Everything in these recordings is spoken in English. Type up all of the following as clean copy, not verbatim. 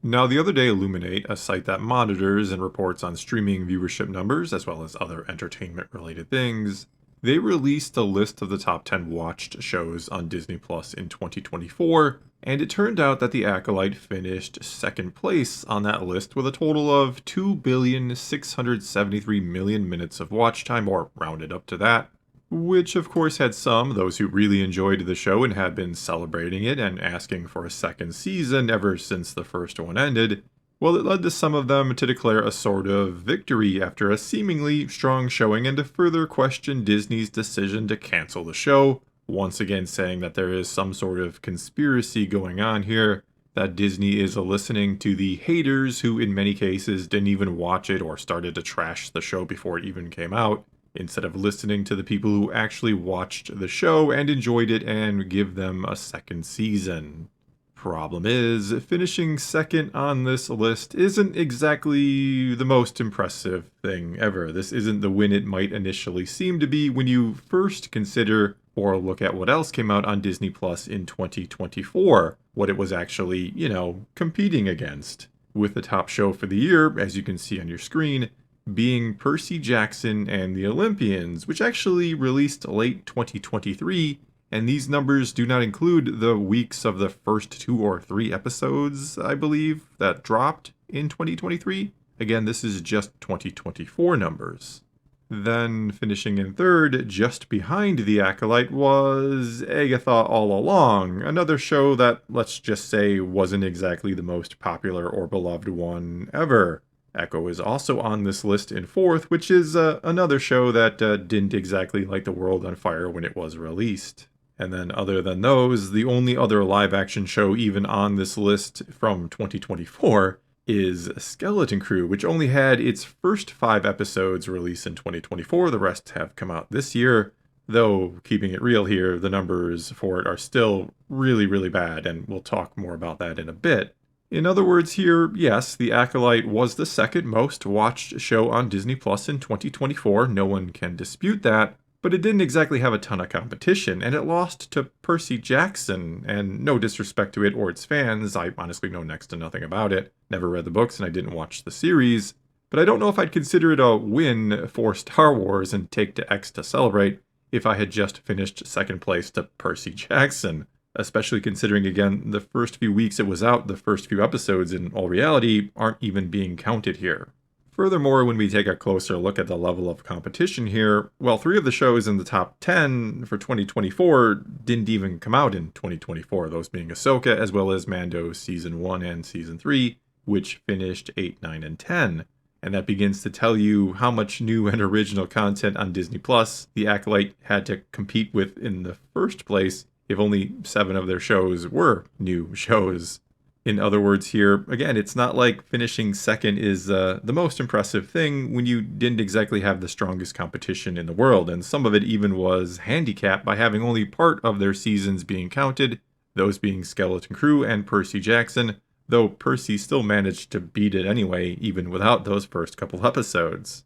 Now, the other day, Illuminate, a site that monitors and reports on streaming viewership numbers as well as other entertainment-related things, they released a list of the top 10 watched shows on Disney Plus in 2024, and it turned out that The Acolyte finished second place on that list with a total of 2,673,000,000 minutes of watch time, or rounded up to that. Which, of course, had some, those who really enjoyed the show and had been celebrating it and asking for a second season ever since the first one ended. Well, it led to some of them to declare a sort of victory after a seemingly strong showing and to further question Disney's decision to cancel the show, once again saying that there is some sort of conspiracy going on here, that Disney is listening to the haters who in many cases didn't even watch it or started to trash the show before it even came out, instead of listening to the people who actually watched the show and enjoyed it and give them a second season. Problem is, finishing second on this list isn't exactly the most impressive thing ever. This isn't the win it might initially seem to be when you first consider or look at what else came out on Disney Plus in 2024, what it was actually, competing against. With the top show for the year, as you can see on your screen, being Percy Jackson and the Olympians, which actually released late 2023, and these numbers do not include the weeks of the first 2 or 3 episodes, I believe, that dropped in 2023. Again, this is just 2024 numbers. Then finishing in third, just behind The Acolyte, was Agatha All Along, another show that, let's just say, wasn't exactly the most popular or beloved one ever. Echo is also on this list in fourth, which is another show that didn't exactly light the world on fire when it was released. And then other than those, the only other live-action show even on this list from 2024 is Skeleton Crew, which only had its first 5 episodes released in 2024. The rest have come out this year, though keeping it real here, the numbers for it are still really, really bad, and we'll talk more about that in a bit. In other words here, yes, The Acolyte was the second most watched show on Disney Plus in 2024, no one can dispute that, but it didn't exactly have a ton of competition, and it lost to Percy Jackson, and no disrespect to it or its fans, I honestly know next to nothing about it, never read the books and I didn't watch the series, but I don't know if I'd consider it a win for Star Wars and take to X to celebrate if I had just finished second place to Percy Jackson. Especially considering, again, the first few weeks it was out, the first few episodes, in all reality, aren't even being counted here. Furthermore, when we take a closer look at the level of competition here, well, 3 of the shows in the top 10 for 2024 didn't even come out in 2024, those being Ahsoka as well as Mando Season 1 and Season 3, which finished 8, 9, and 10. And that begins to tell you how much new and original content on Disney Plus The Acolyte had to compete with in the first place, if only 7 of their shows were new shows. In other words here, again, it's not like finishing second is the most impressive thing when you didn't exactly have the strongest competition in the world, and some of it even was handicapped by having only part of their seasons being counted, those being Skeleton Crew and Percy Jackson, though Percy still managed to beat it anyway, even without those first couple episodes.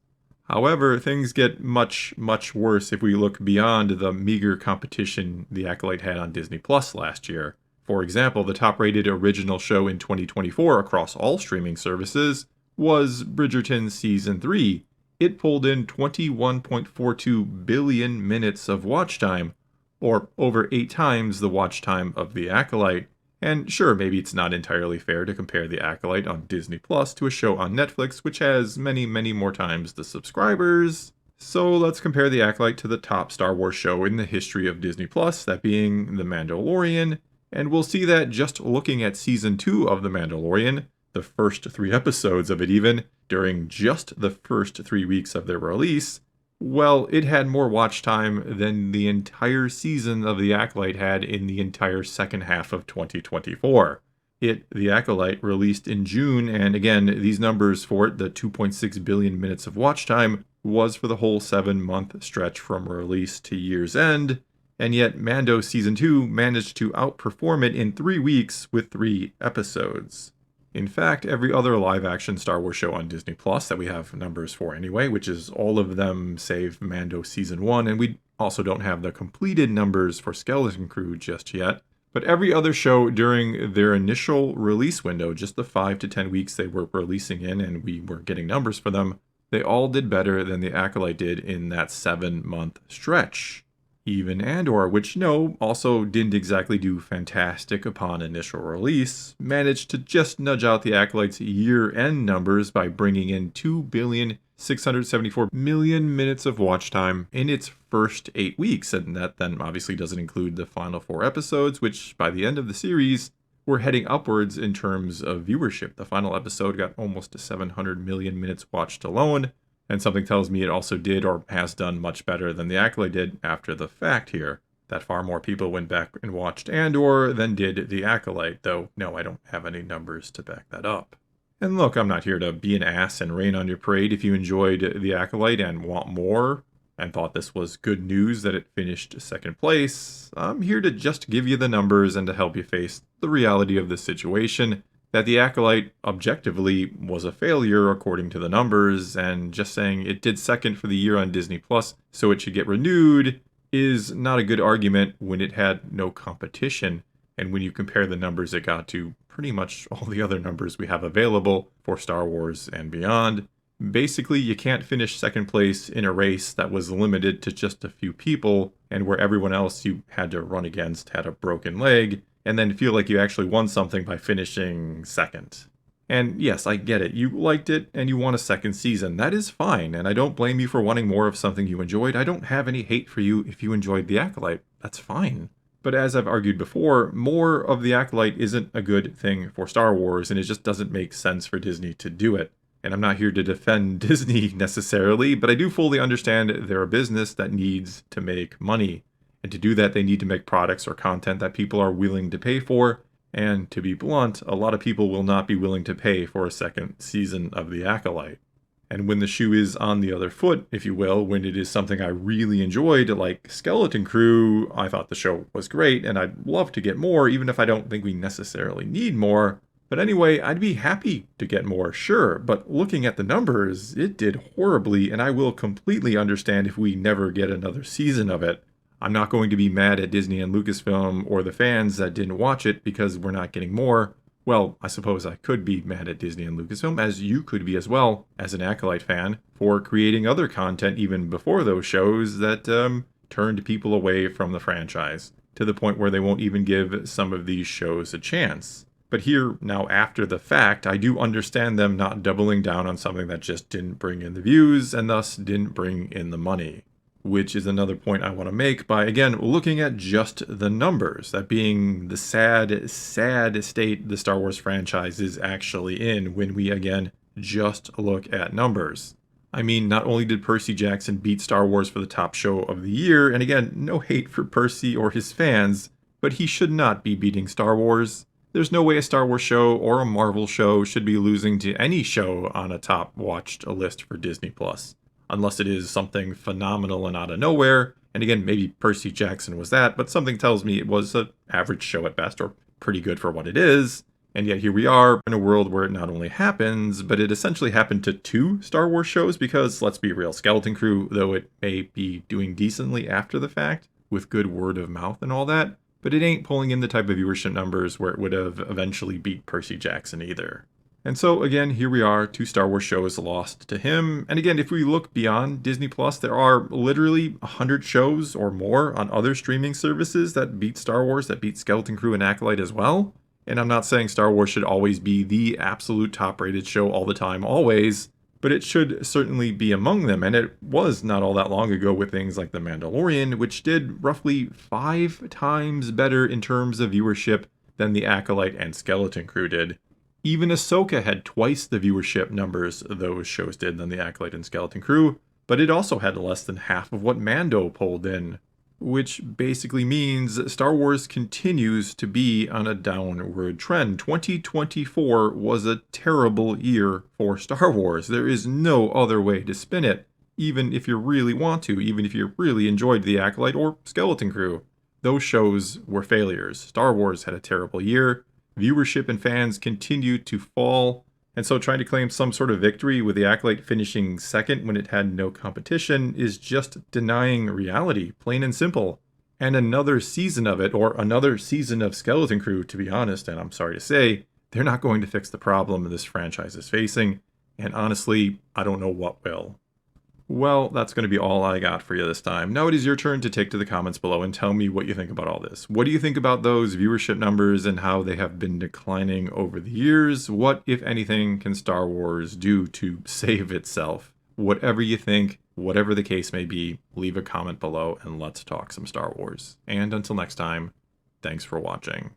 However, things get much, much worse if we look beyond the meager competition The Acolyte had on Disney Plus last year. For example, the top-rated original show in 2024 across all streaming services was Bridgerton Season 3. It pulled in 21.42 billion minutes of watch time, or over 8 times the watch time of The Acolyte. And sure, maybe it's not entirely fair to compare The Acolyte on Disney Plus to a show on Netflix, which has many, many more times the subscribers. So let's compare The Acolyte to the top Star Wars show in the history of Disney Plus, that being The Mandalorian. And we'll see that just looking at Season 2 of The Mandalorian, the first 3 episodes of it even, during just the first 3 weeks of their release, well, it had more watch time than the entire season of The Acolyte had in the entire second half of 2024. The Acolyte, released in June, and again, these numbers for it, the 2.6 billion minutes of watch time, was for the whole 7-month stretch from release to year's end, and yet Mando Season 2 managed to outperform it in 3 weeks with 3 episodes. In fact, every other live-action Star Wars show on Disney Plus that we have numbers for anyway, which is all of them save Mando Season 1, and we also don't have the completed numbers for Skeleton Crew just yet, But every other show during their initial release window, just the 5 to 10 weeks they were releasing in and we were getting numbers for them, they all did better than the Acolyte did in that 7-month stretch. Even Andor, which no, also didn't exactly do fantastic upon initial release, managed to just nudge out the Acolyte's year-end numbers by bringing in 2,674,000,000 minutes of watch time in its first 8 weeks, and that then obviously doesn't include the final 4 episodes, which by the end of the series were heading upwards in terms of viewership. The final episode got almost to 700 million minutes watched alone, and something tells me it also did or has done much better than the Acolyte did after the fact here. That far more people went back and watched Andor than did the Acolyte, though no, I don't have any numbers to back that up. And look, I'm not here to be an ass and rain on your parade if you enjoyed the Acolyte and want more, and thought this was good news that it finished second place. I'm here to just give you the numbers and to help you face the reality of the situation, that the Acolyte objectively was a failure according to the numbers, and just saying it did second for the year on Disney Plus, so it should get renewed, is not a good argument when it had no competition, and when you compare the numbers it got to pretty much all the other numbers we have available for Star Wars and beyond. Basically, you can't finish second place in a race that was limited to just a few people, and where everyone else you had to run against had a broken leg, and then feel like you actually won something by finishing second. And yes, I get it. You liked it and you want a second season. That is fine, and I don't blame you for wanting more of something you enjoyed. I don't have any hate for you if you enjoyed The Acolyte. That's fine. But as I've argued before, more of The Acolyte isn't a good thing for Star Wars, and it just doesn't make sense for Disney to do it. And I'm not here to defend Disney necessarily, but I do fully understand they're a business that needs to make money. And to do that, they need to make products or content that people are willing to pay for. And to be blunt, a lot of people will not be willing to pay for a second season of The Acolyte. And when the shoe is on the other foot, if you will, when it is something I really enjoyed, like Skeleton Crew, I thought the show was great, and I'd love to get more, even if I don't think we necessarily need more. But anyway, I'd be happy to get more, sure, but looking at the numbers, it did horribly, and I will completely understand if we never get another season of it. I'm not going to be mad at Disney and Lucasfilm or the fans that didn't watch it because we're not getting more. Well, I suppose I could be mad at Disney and Lucasfilm, as you could be as well, as an Acolyte fan, for creating other content even before those shows that turned people away from the franchise, to the point where they won't even give some of these shows a chance. But here, now after the fact, I do understand them not doubling down on something that just didn't bring in the views and thus didn't bring in the money. Which is another point I want to make by, again, looking at just the numbers, that being the sad, sad state the Star Wars franchise is actually in when we, again, just look at numbers. I mean, not only did Percy Jackson beat Star Wars for the top show of the year, and again, no hate for Percy or his fans, but he should not be beating Star Wars. There's no way a Star Wars show or a Marvel show should be losing to any show on a top watched list for Disney+. Unless it is something phenomenal and out of nowhere. And again, maybe Percy Jackson was that, but something tells me it was an average show at best, or pretty good for what it is. And yet here we are in a world where it not only happens, but it essentially happened to 2 Star Wars shows because, let's be real, Skeleton Crew, though it may be doing decently after the fact, with good word of mouth and all that, but it ain't pulling in the type of viewership numbers where it would have eventually beat Percy Jackson either. And so again, here we are, 2 Star Wars shows lost to him. And again, if we look beyond Disney Plus, there are literally 100 shows or more on other streaming services that beat Star Wars, that beat Skeleton Crew and Acolyte as well. And I'm not saying Star Wars should always be the absolute top-rated show all the time, always, but it should certainly be among them. And it was not all that long ago with things like The Mandalorian, which did roughly 5 times better in terms of viewership than the Acolyte and Skeleton Crew did. Even Ahsoka had twice the viewership numbers those shows did than the Acolyte and Skeleton Crew, but it also had less than half of what Mando pulled in. Which basically means Star Wars continues to be on a downward trend. 2024 was a terrible year for Star Wars. There is no other way to spin it, even if you really want to, even if you really enjoyed The Acolyte or Skeleton Crew. Those shows were failures. Star Wars had a terrible year. Viewership and fans continued to fall, and so trying to claim some sort of victory with The Acolyte finishing second when it had no competition is just denying reality, plain and simple. And another season of it, or another season of Skeleton Crew, to be honest, and I'm sorry to say, they're not going to fix the problem this franchise is facing, and honestly, I don't know what will. Well, that's going to be all I got for you this time. Now it is your turn to take to the comments below and tell me what you think about all this. What do you think about those viewership numbers and how they have been declining over the years? What, if anything, can Star Wars do to save itself? Whatever you think, whatever the case may be, leave a comment below and let's talk some Star Wars. And until next time, thanks for watching.